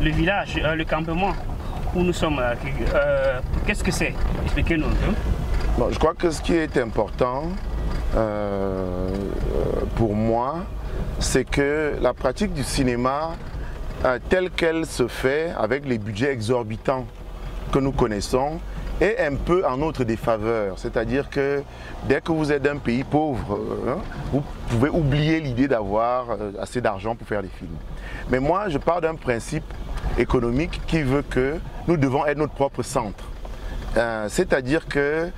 le village, le campement où nous sommes, qu'est-ce que c'est? Expliquez-nous un peu. Bon, je crois que ce qui est important pour moi, c'est que la pratique du cinéma telle qu'elle se fait avec les budgets exorbitants que nous connaissons est un peu en notre défaveur. C'est-à-dire que dès que vous êtes d'un pays pauvre, vous pouvez oublier l'idée d'avoir assez d'argent pour faire des films. Mais moi, je pars d'un principe économique qui veut que nous devons être notre propre centre. C'est-à-dire que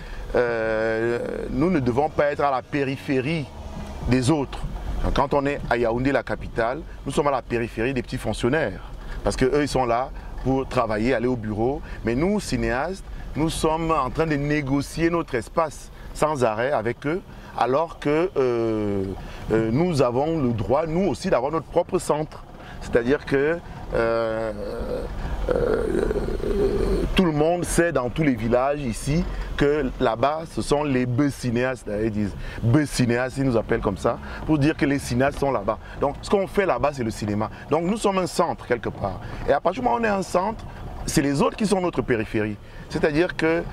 nous ne devons pas être à la périphérie des autres. Quand on est à Yaoundé, la capitale, nous sommes à la périphérie des petits fonctionnaires. Parce qu'eux, ils sont là pour travailler, aller au bureau. Mais nous, cinéastes, nous sommes en train de négocier notre espace sans arrêt avec eux, alors que nous avons le droit, nous aussi, d'avoir notre propre centre. C'est-à-dire que tout le monde sait dans tous les villages ici que là-bas, ce sont les bœufs cinéastes. Ils disent bœufs cinéastes, ils nous appellent comme ça, pour dire que les cinéastes sont là-bas. Donc ce qu'on fait là-bas, c'est le cinéma. Donc nous sommes un centre quelque part. Et à partir du moment où on est un centre, c'est les autres qui sont notre périphérie. C'est-à-dire que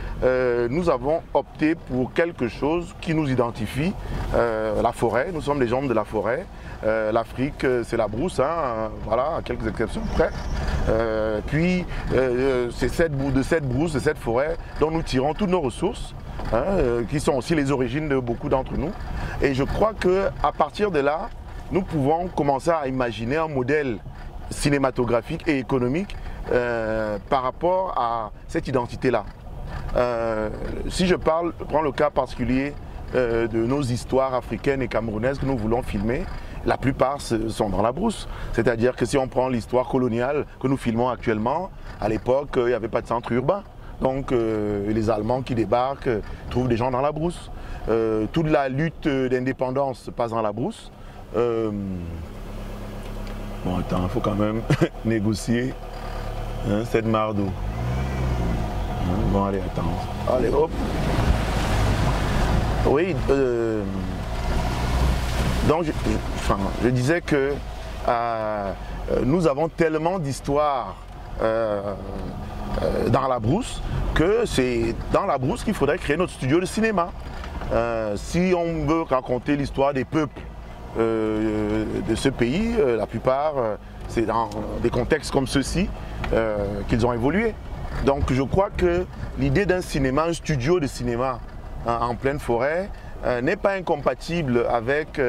nous avons opté pour quelque chose qui nous identifie, la forêt, nous sommes des gens de la forêt. L'Afrique, c'est la brousse, hein, voilà, à quelques exceptions près. Puis, c'est de cette brousse, de cette forêt, dont nous tirons toutes nos ressources, hein, qui sont aussi les origines de beaucoup d'entre nous. Et je crois qu'à partir de là, nous pouvons commencer à imaginer un modèle cinématographique et économique par rapport à cette identité-là. Si je prends le cas particulier de nos histoires africaines et camerounaises que nous voulons filmer, la plupart sont dans la brousse. C'est-à-dire que si on prend l'histoire coloniale que nous filmons actuellement, à l'époque, il n'y avait pas de centre urbain. Donc les Allemands qui débarquent trouvent des gens dans la brousse. Toute la lutte d'indépendance se passe dans la brousse. Bon, attends, il faut quand même négocier cette mare d'eau. Bon, allez, attends. Allez, hop. Oui, donc je disais que nous avons tellement d'histoires dans la brousse que c'est dans la brousse qu'il faudrait créer notre studio de cinéma. Si on veut raconter l'histoire des peuples de ce pays, la plupart, c'est dans des contextes comme ceux-ci qu'ils ont évolué. Donc je crois que l'idée d'un cinéma, un studio de cinéma en pleine forêt, n'est pas incompatible avec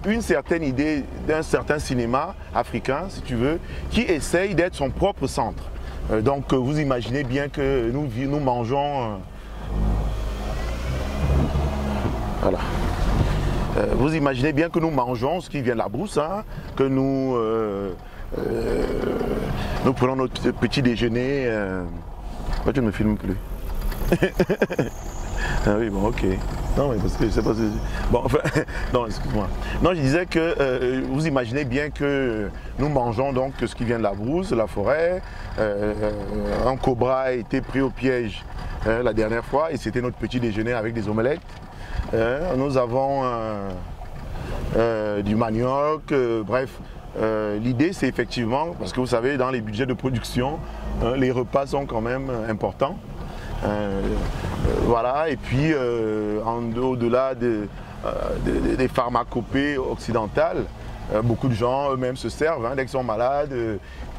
une certaine idée d'un certain cinéma africain, si tu veux, qui essaye d'être son propre centre. Donc vous imaginez bien que nous mangeons... voilà. Vous imaginez bien que nous mangeons ce qui vient de la brousse, hein, que nous prenons notre petit déjeuner. Pourquoi tu ne me filmes plus? Ah oui, bon, ok. Non, mais parce que je sais pas si... Bon, enfin, non, excuse-moi. Non, je disais que vous imaginez bien que nous mangeons donc ce qui vient de la brousse, de la forêt. Un cobra a été pris au piège la dernière fois et c'était notre petit déjeuner avec des omelettes. Nous avons du manioc, bref. L'idée, c'est effectivement, parce que vous savez, dans les budgets de production, les repas sont quand même importants. Voilà, et puis au-delà des pharmacopées occidentales, beaucoup de gens eux-mêmes se servent, hein, dès qu'ils sont malades,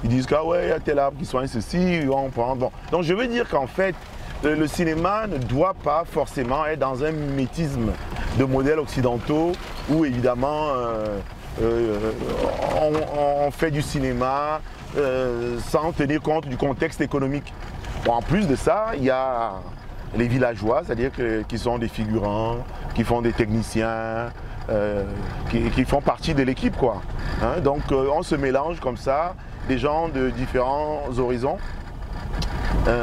ils disent ah ouais, il y a tel arbre qui soigne ceci, on prend. Bon. Donc je veux dire qu'en fait, le cinéma ne doit pas forcément être dans un mimétisme de modèles occidentaux où évidemment on fait du cinéma sans tenir compte du contexte économique. Bon, en plus de ça, il y a les villageois, c'est-à-dire qui sont des figurants, qui font des techniciens, qui font partie de l'équipe, quoi. Hein, donc on se mélange comme ça, des gens de différents horizons,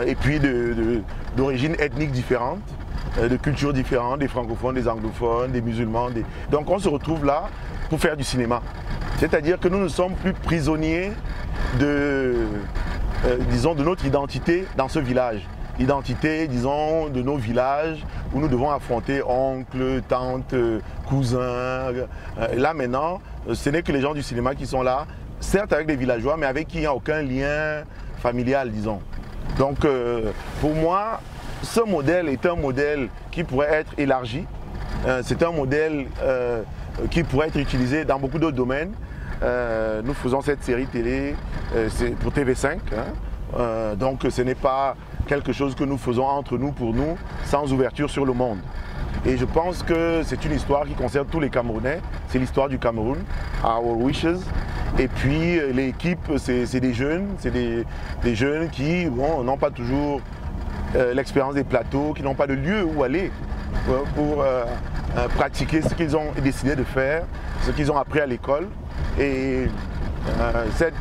et puis d'origines ethniques différentes, de cultures différentes, des francophones, des anglophones, des musulmans. Donc on se retrouve là pour faire du cinéma. C'est-à-dire que nous ne sommes plus prisonniers disons, de notre identité dans ce village. Identité, disons, de nos villages où nous devons affronter oncles, tantes, cousins. Là maintenant, ce n'est que les gens du cinéma qui sont là certes avec des villageois, mais avec qui il n'y a aucun lien familial, disons. Donc pour moi, ce modèle est un modèle qui pourrait être élargi. C'est un modèle qui pourrait être utilisé dans beaucoup d'autres domaines. Nous faisons cette série télé pour TV5. Hein. Donc ce n'est pas quelque chose que nous faisons entre nous, pour nous, sans ouverture sur le monde. Et je pense que c'est une histoire qui concerne tous les Camerounais. C'est l'histoire du Cameroun, Our Wishes. Et puis l'équipe, c'est des jeunes, des jeunes qui n'ont pas toujours l'expérience des plateaux, qui n'ont pas de lieu où aller pour pratiquer ce qu'ils ont décidé de faire, ce qu'ils ont appris à l'école. Et cette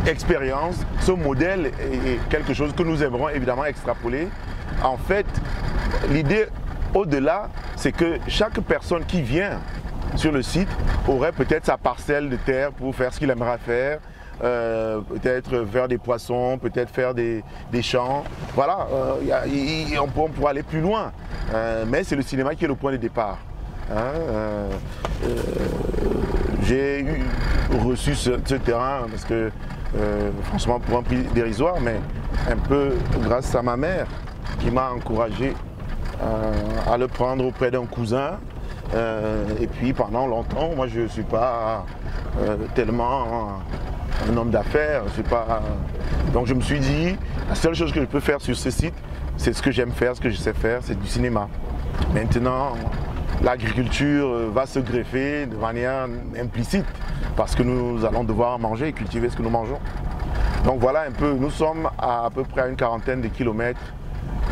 expérience, ce modèle est quelque chose que nous aimerons évidemment extrapoler. En fait, l'idée au-delà, c'est que chaque personne qui vient sur le site aurait peut-être sa parcelle de terre pour faire ce qu'il aimerait faire, peut-être faire des poissons, peut-être faire des champs. Voilà, on pourra aller plus loin, mais c'est le cinéma qui est le point de départ. Hein, j'ai reçu ce terrain parce que, franchement, pour un prix dérisoire, mais un peu grâce à ma mère qui m'a encouragé à le prendre auprès d'un cousin. Et puis pendant longtemps, moi je ne suis pas tellement un homme d'affaires. Donc je me suis dit, la seule chose que je peux faire sur ce site, c'est ce que j'aime faire, ce que je sais faire, c'est du cinéma. Maintenant, l'agriculture va se greffer de manière implicite parce que nous allons devoir manger et cultiver ce que nous mangeons. Donc voilà un peu, nous sommes à peu près à une quarantaine de kilomètres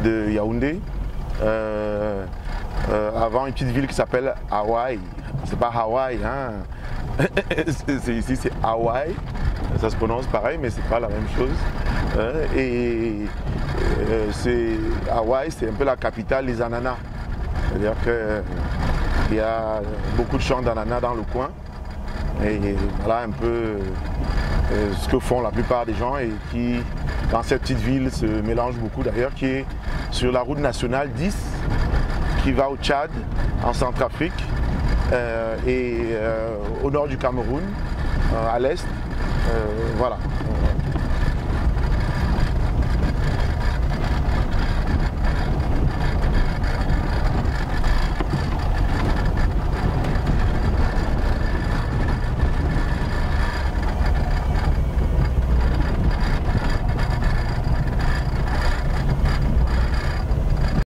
de Yaoundé. Avant une petite ville qui s'appelle Hawaï. C'est pas Hawaï, hein. Ici c'est Hawaï. Ça se prononce pareil, mais c'est pas la même chose. Hawaï, c'est un peu la capitale des ananas. C'est-à-dire qu'il y a beaucoup de champs d'ananas dans le coin. Et voilà un peu ce que font la plupart des gens et qui, dans cette petite ville, se mélange beaucoup d'ailleurs, qui est sur la route nationale 10, qui va au Tchad, en Centrafrique, et au nord du Cameroun, à l'est. Voilà.